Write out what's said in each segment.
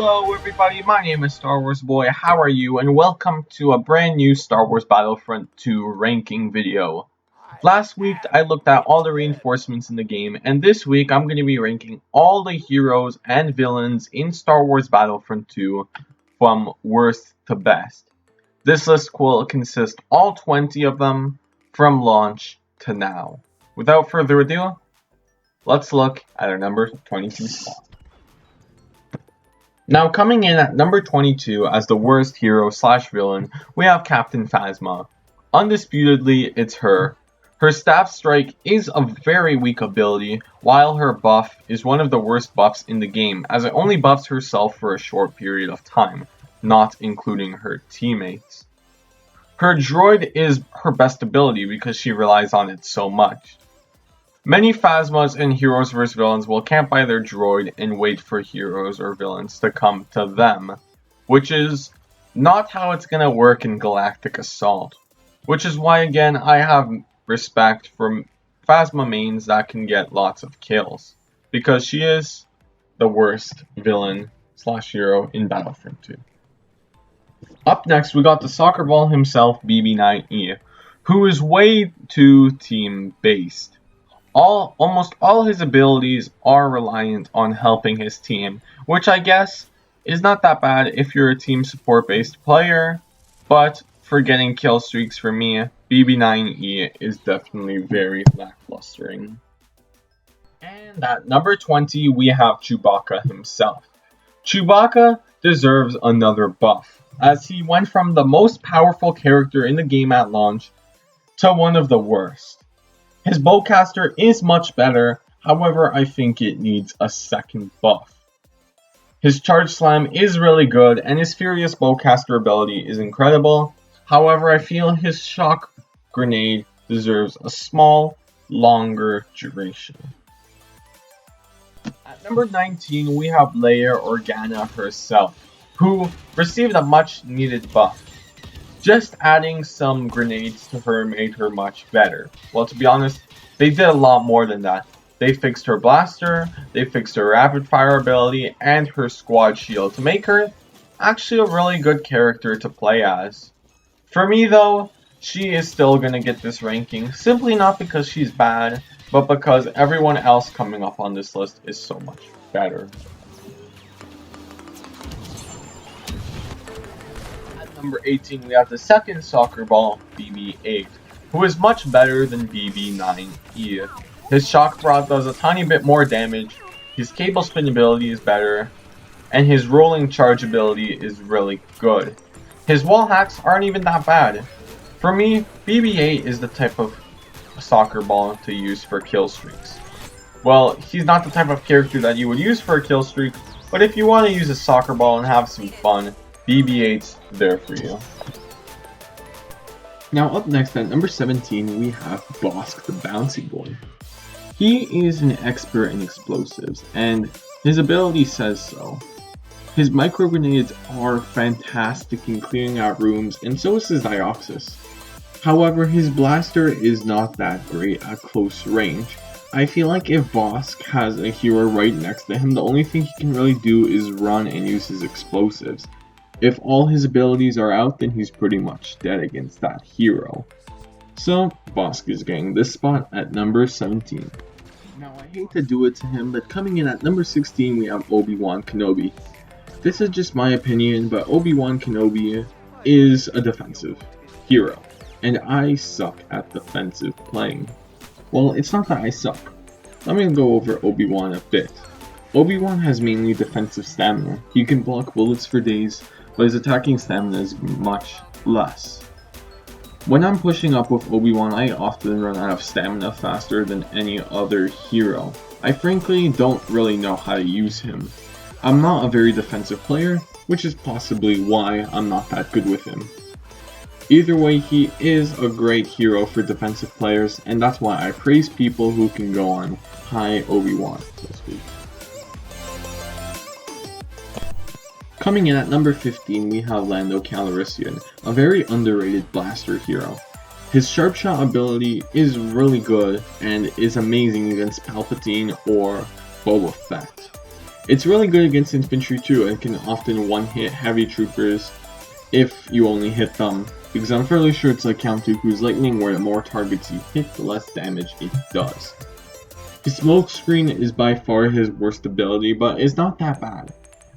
Hello everybody, my name is Star Wars Boy, how are you? And welcome to a brand new Star Wars Battlefront 2 ranking video. Last week I looked at all the reinforcements in the game, and this week I'm going to be ranking all the heroes and villains in Star Wars Battlefront 2 from worst to best. This list will consist all 20 of them from launch to now. Without further ado, let's look at our number 22 spot. Now coming in at number 22 as the worst hero / villain, we have Captain Phasma. Undisputedly, it's her. Her staff strike is a very weak ability, while her buff is one of the worst buffs in the game, as it only buffs herself for a short period of time, not including her teammates. Her droid is her best ability because she relies on it so much. Many Phasmas in Heroes vs Villains will camp by their droid and wait for heroes or villains to come to them, which is not how it's gonna work in Galactic Assault. Which is why, again, I have respect for Phasma mains that can get lots of kills, because she is the worst villain / hero in Battlefront 2. Up next, we got the soccer ball himself, BB9E, who is way too team-based. Almost all his abilities are reliant on helping his team, which I guess is not that bad if you're a team support based player, but for getting kill streaks for me, BB9E is definitely very lacklustering. And at number 20 we have Chewbacca himself. Chewbacca deserves another buff, as he went from the most powerful character in the game at launch to one of the worst. His bowcaster is much better, however I think it needs a second buff. His charge slam is really good and his furious bowcaster ability is incredible, however I feel his shock grenade deserves a small, longer duration. At number 19 we have Leia Organa herself, who received a much needed buff. Just adding some grenades to her made her much better. Well, to be honest, they did a lot more than that. They fixed her blaster, they fixed her rapid fire ability, and her squad shield to make her actually a really good character to play as. For me though, she is still gonna get this ranking, simply not because she's bad, but because everyone else coming up on this list is so much better. Number 18 we have the second soccer ball, BB-8, who is much better than BB-9E. His shock rod does a tiny bit more damage, his cable spin ability is better, and his rolling charge ability is really good. His wall hacks aren't even that bad. For me, BB-8 is the type of soccer ball to use for kill streaks. Well, he's not the type of character that you would use for a kill streak, but if you want to use a soccer ball and have some fun, BB-8's there for you. Now up next at number 17 we have Bossk the Bouncy Boy. He is an expert in explosives, and his ability says so. His micro grenades are fantastic in clearing out rooms, and so is his Dioxis. However, his blaster is not that great at close range. I feel like if Bossk has a hero right next to him, the only thing he can really do is run and use his explosives. If all his abilities are out, then he's pretty much dead against that hero. So, Bossk is getting this spot at number 17. Now, I hate to do it to him, but coming in at number 16 we have Obi-Wan Kenobi. This is just my opinion, but Obi-Wan Kenobi is a defensive hero, and I suck at defensive playing. Well, it's not that I suck. Let me go over Obi-Wan a bit. Obi-Wan has mainly defensive stamina. He can block bullets for days, but his attacking stamina is much less. When I'm pushing up with Obi-Wan, I often run out of stamina faster than any other hero. I frankly don't really know how to use him. I'm not a very defensive player, which is possibly why I'm not that good with him. Either way, he is a great hero for defensive players, and that's why I praise people who can go on high Obi-Wan, so to speak. Coming in at number 15 we have Lando Calrissian, a very underrated blaster hero. His sharp shot ability is really good and is amazing against Palpatine or Boba Fett. It's really good against infantry too, and can often one-hit heavy troopers if you only hit them. Because I'm fairly sure it's like Count Dooku's lightning, where the more targets you hit, the less damage it does. His smoke screen is by far his worst ability, but it's not that bad.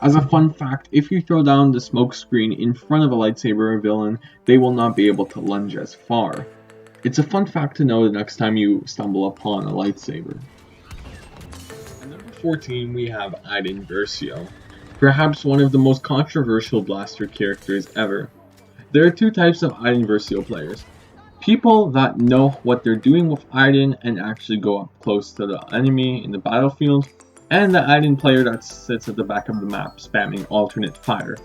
As a fun fact, if you throw down the smoke screen in front of a lightsaber villain, they will not be able to lunge as far. It's a fun fact to know the next time you stumble upon a lightsaber. At number 14 we have Iden Versio, perhaps one of the most controversial blaster characters ever. There are two types of Iden Versio players. People that know what they're doing with Iden and actually go up close to the enemy in the battlefield, and the Iden player that sits at the back of the map spamming alternate fire.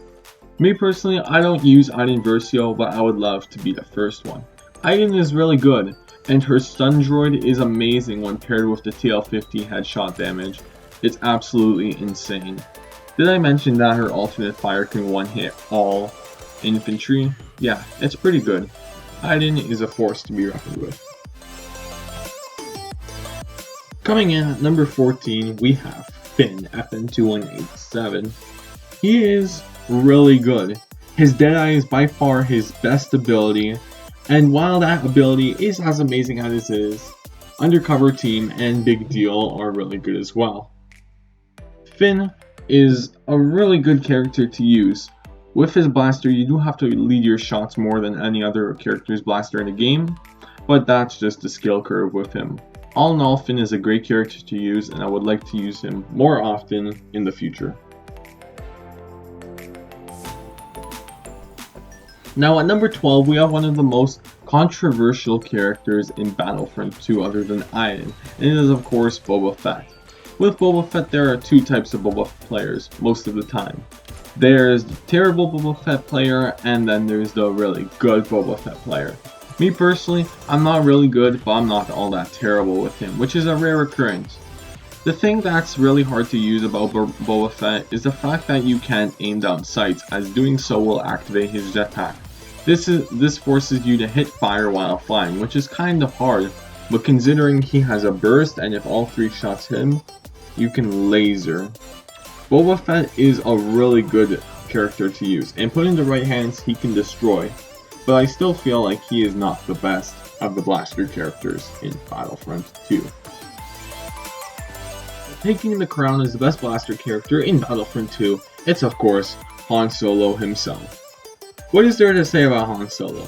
Me personally, I don't use Iden Versio, but I would love to be the first one. Iden is really good, and her stun droid is amazing when paired with the TL50 headshot damage. It's absolutely insane. Did I mention that her alternate fire can one-hit all infantry? Yeah, it's pretty good. Iden is a force to be reckoned with. Coming in at number 14, we have Finn, FN2187. He is really good. His Deadeye is by far his best ability, and while that ability is as amazing as it is, Undercover Team and Big Deal are really good as well. Finn is a really good character to use. With his blaster, you do have to lead your shots more than any other character's blaster in the game, but that's just the skill curve with him. All in all, Finn is a great character to use, and I would like to use him more often in the future. Now at number 12, we have one of the most controversial characters in Battlefront 2 other than Iden, and it is of course Boba Fett. With Boba Fett, there are two types of Boba players most of the time. There's the terrible Boba Fett player, and then there's the really good Boba Fett player. Me personally, I'm not really good, but I'm not all that terrible with him, which is a rare occurrence. The thing that's really hard to use about Boba Fett is the fact that you can't aim down sights, as doing so will activate his jetpack. This forces you to hit fire while flying, which is kind of hard, but considering he has a burst, and if all 3 shots hit him, you can laser. Boba Fett is a really good character to use, and put in the right hands he can destroy, but I still feel like he is not the best of the blaster characters in Battlefront 2. Taking the crown as the best blaster character in Battlefront 2, it's of course Han Solo himself. What is there to say about Han Solo?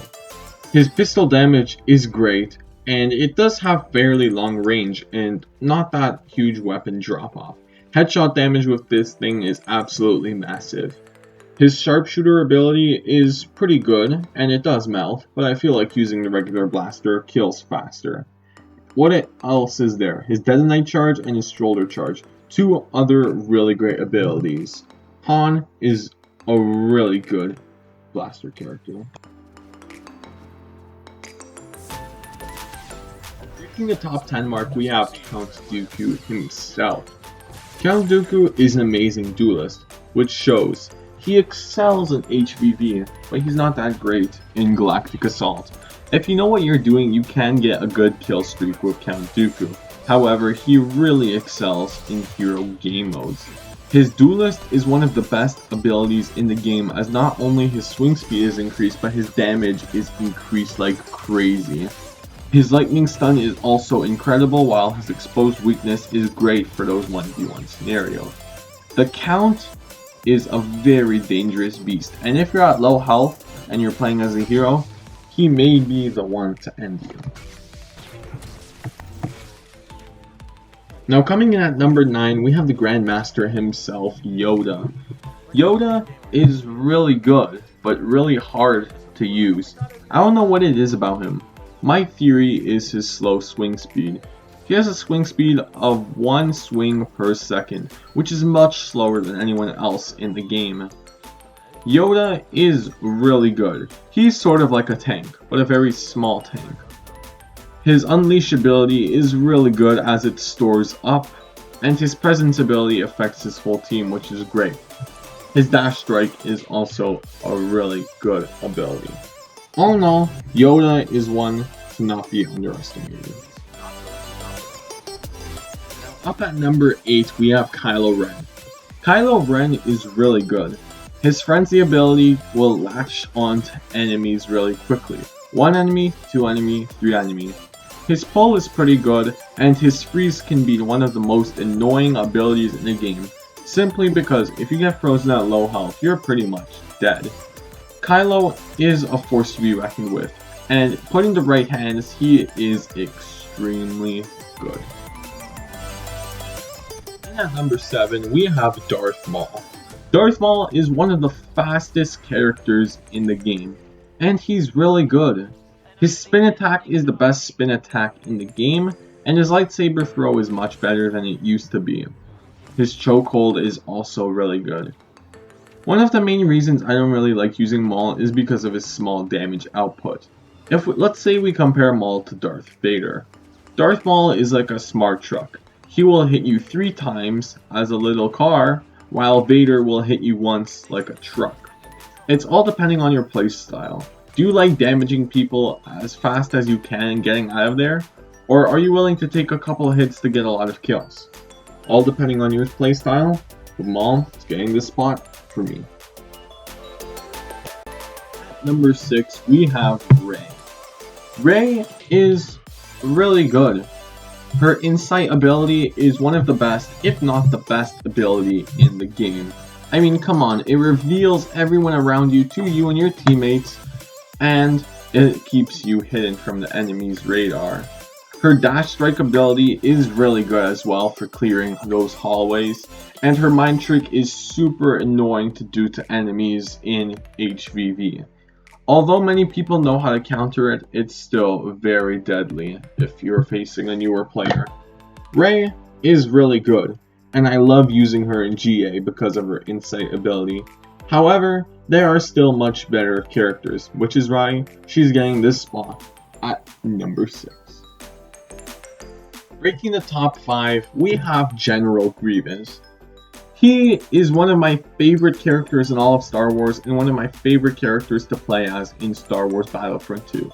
His pistol damage is great, and it does have fairly long range and not that huge weapon drop off. Headshot damage with this thing is absolutely massive. His sharpshooter ability is pretty good, and it does melt, but I feel like using the regular blaster kills faster. What else is there? His Detonite charge and his shoulder charge. 2 other really great abilities. Han is a really good blaster character. Reaching the top 10 mark, we have Count Dooku himself. Count Dooku is an amazing duelist, which shows. He excels in HVV, but he's not that great in Galactic Assault. If you know what you're doing, you can get a good kill streak with Count Dooku. However, he really excels in hero game modes. His duelist is one of the best abilities in the game, as not only his swing speed is increased, but his damage is increased like crazy. His lightning stun is also incredible, while his exposed weakness is great for those 1v1 scenarios. The Count is a very dangerous beast, and if you're at low health and you're playing as a hero, he may be the one to end you. Now coming in at number 9, we have the Grandmaster himself, Yoda. Yoda is really good, but really hard to use. I don't know what it is about him. My theory is his slow swing speed. He has a swing speed of 1 swing per second, which is much slower than anyone else in the game. Yoda is really good. He's sort of like a tank, but a very small tank. His Unleash ability is really good as it stores up, and his Presence ability affects his whole team, which is great. His Dash Strike is also a really good ability. All in all, Yoda is one to not be underestimated. Up at number 8, we have Kylo Ren. Kylo Ren is really good. His frenzy ability will latch onto enemies really quickly. 1 enemy, 2 enemy, 3 enemy. His pull is pretty good, and his freeze can be one of the most annoying abilities in the game, simply because if you get frozen at low health, you're pretty much dead. Kylo is a force to be reckoned with, and put in the right hands, he is extremely good. And at number 7, we have Darth Maul. Darth Maul is one of the fastest characters in the game, and he's really good. His spin attack is the best spin attack in the game, and his lightsaber throw is much better than it used to be. His chokehold is also really good. One of the main reasons I don't really like using Maul is because of his small damage output. Let's say we compare Maul to Darth Vader. Darth Maul is like a smart truck. He will hit you 3 times as a little car, while Vader will hit you once like a truck. It's all depending on your playstyle. Do you like damaging people as fast as you can and getting out of there? Or are you willing to take a couple of hits to get a lot of kills? All depending on your playstyle, but Maul is getting this spot for me. Number 6, we have Rey. Rey is really good. Her insight ability is one of the best, if not the best ability in the game. I mean, come on, it reveals everyone around you to you and your teammates, and it keeps you hidden from the enemy's radar. Her dash strike ability is really good as well for clearing those hallways, and her mind trick is super annoying to do to enemies in HVV. Although many people know how to counter it, it's still very deadly if you're facing a newer player. Rey is really good, and I love using her in GA because of her insight ability. However, there are still much better characters, which is why she's getting this spot at number 6. Breaking the top 5, we have General Grievous. He is one of my favorite characters in all of Star Wars and one of my favorite characters to play as in Star Wars Battlefront 2.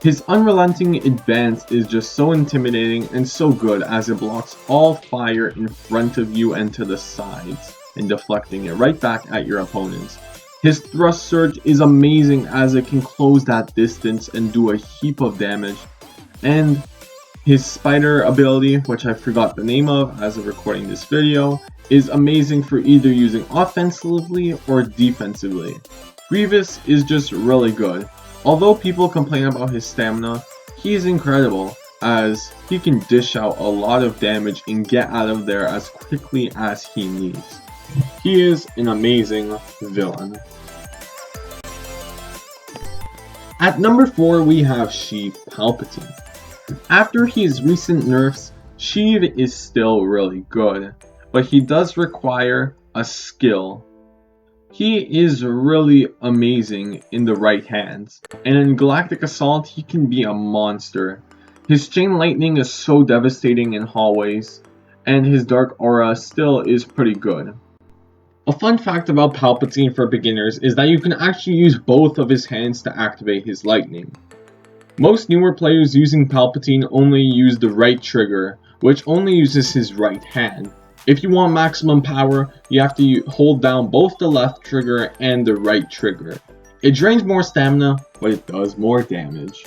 His unrelenting advance is just so intimidating and so good as it blocks all fire in front of you and to the sides and deflecting it right back at your opponents. His thrust surge is amazing as it can close that distance and do a heap of damage, and his spider ability, which I forgot the name of as of recording this video, is amazing for either using offensively or defensively. Grievous is just really good. Although people complain about his stamina, he is incredible as he can dish out a lot of damage and get out of there as quickly as he needs. He is an amazing villain. At number 4, we have Sheev Palpatine. After his recent nerfs, Sheev is still really good, but he does require a skill. He is really amazing in the right hands, and in Galactic Assault he can be a monster. His chain lightning is so devastating in hallways, and his dark aura still is pretty good. A fun fact about Palpatine for beginners is that you can actually use both of his hands to activate his lightning. Most newer players using Palpatine only use the right trigger, which only uses his right hand. If you want maximum power, you have to hold down both the left trigger and the right trigger. It drains more stamina, but it does more damage.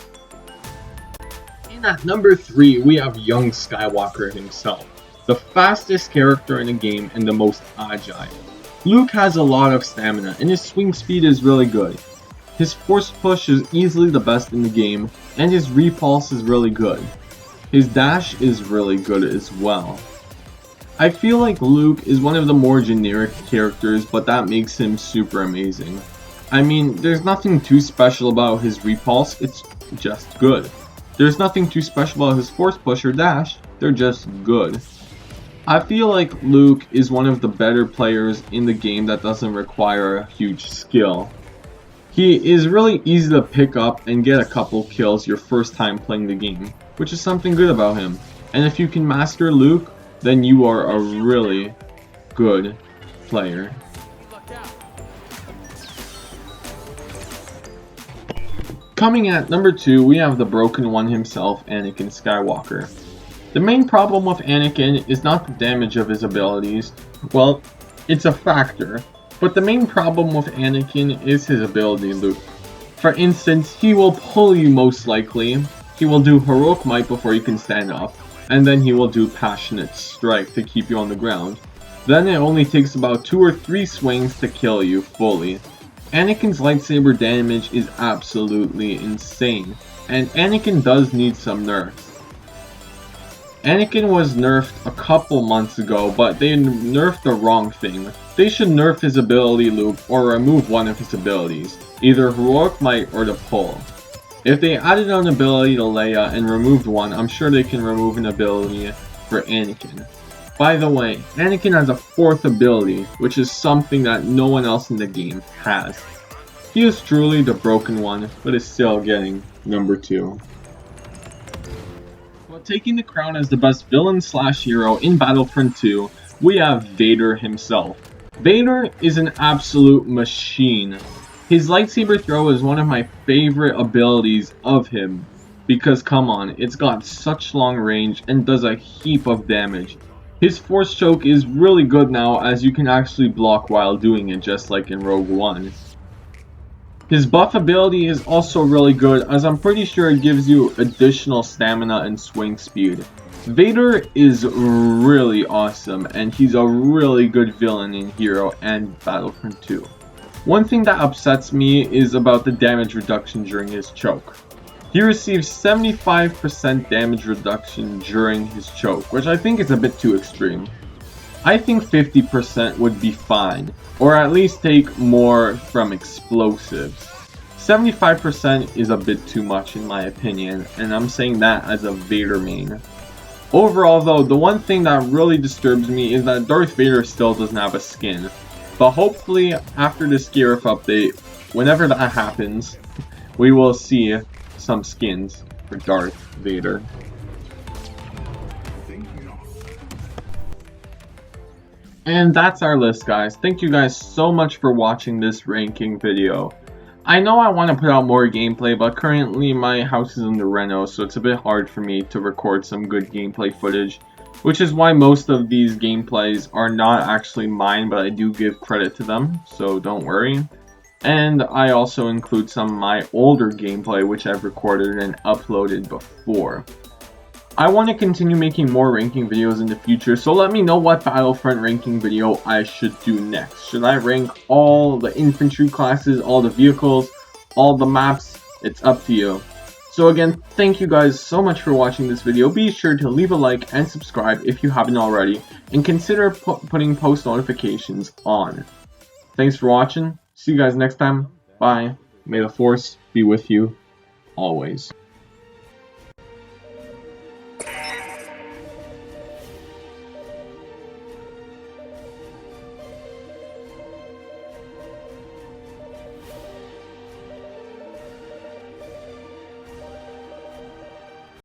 And at number 3, we have young Skywalker himself, the fastest character in the game and the most agile. Luke has a lot of stamina, and his swing speed is really good. His force push is easily the best in the game, and his repulse is really good. His dash is really good as well. I feel like Luke is one of the more generic characters, but that makes him super amazing. I mean, there's nothing too special about his repulse, it's just good. There's nothing too special about his force push or dash, they're just good. I feel like Luke is one of the better players in the game that doesn't require a huge skill. He is really easy to pick up and get a couple kills your first time playing the game, which is something good about him. And if you can master Luke, then you are a really good player. Coming at number 2, we have the broken one himself, Anakin Skywalker. The main problem with Anakin is not the damage of his abilities. Well, It's a factor, but the main problem with Anakin is his ability loop. For instance, he will pull you most likely, he will do heroic might before you can stand up, and then he will do passionate strike to keep you on the ground. Then it only takes about 2 or 3 swings to kill you fully. Anakin's lightsaber damage is absolutely insane, and Anakin does need some nerfs. Anakin was nerfed a couple months ago, but they nerfed the wrong thing. They should nerf his ability loop or remove one of his abilities, either Heroic Might or the Pull. If they added an ability to Leia and removed one, I'm sure they can remove an ability for Anakin. By the way, Anakin has a 4th ability, which is something that no one else in the game has. He is truly the broken one, but is still getting number 2. Well, taking the crown as the best villain/hero in Battlefront 2, we have Vader himself. Vader is an absolute machine. His lightsaber throw is one of my favorite abilities of him, because come on, it's got such long range and does a heap of damage. His Force Choke is really good now, as you can actually block while doing it, just like in Rogue One. His buff ability is also really good, as I'm pretty sure it gives you additional stamina and swing speed. Vader is really awesome, and he's a really good villain in Hero and Battlefront 2. One thing that upsets me is about the damage reduction during his choke. He receives 75% damage reduction during his choke, which I think is a bit too extreme. I think 50% would be fine, or at least take more from explosives. 75% is a bit too much in my opinion, and I'm saying that as a Vader main. Overall though, the one thing that really disturbs me is that Darth Vader still doesn't have a skin. But hopefully, after the Scarif update, whenever that happens, we will see some skins for Darth Vader. And that's our list, guys. Thank you guys so much for watching this ranking video. I know I want to put out more gameplay, but currently my house is under reno, so it's a bit hard for me to record some good gameplay footage, which is why most of these gameplays are not actually mine, but I do give credit to them, so don't worry. And I also include some of my older gameplay, which I've recorded and uploaded before. I want to continue making more ranking videos in the future, so let me know what Battlefront ranking video I should do next. Should I rank all the infantry classes, all the vehicles, all the maps? It's up to you. So again, thank you guys so much for watching this video. Be sure to leave a like and subscribe if you haven't already, and consider putting post notifications on. Thanks for watching. See you guys next time. Bye. May the Force be with you always.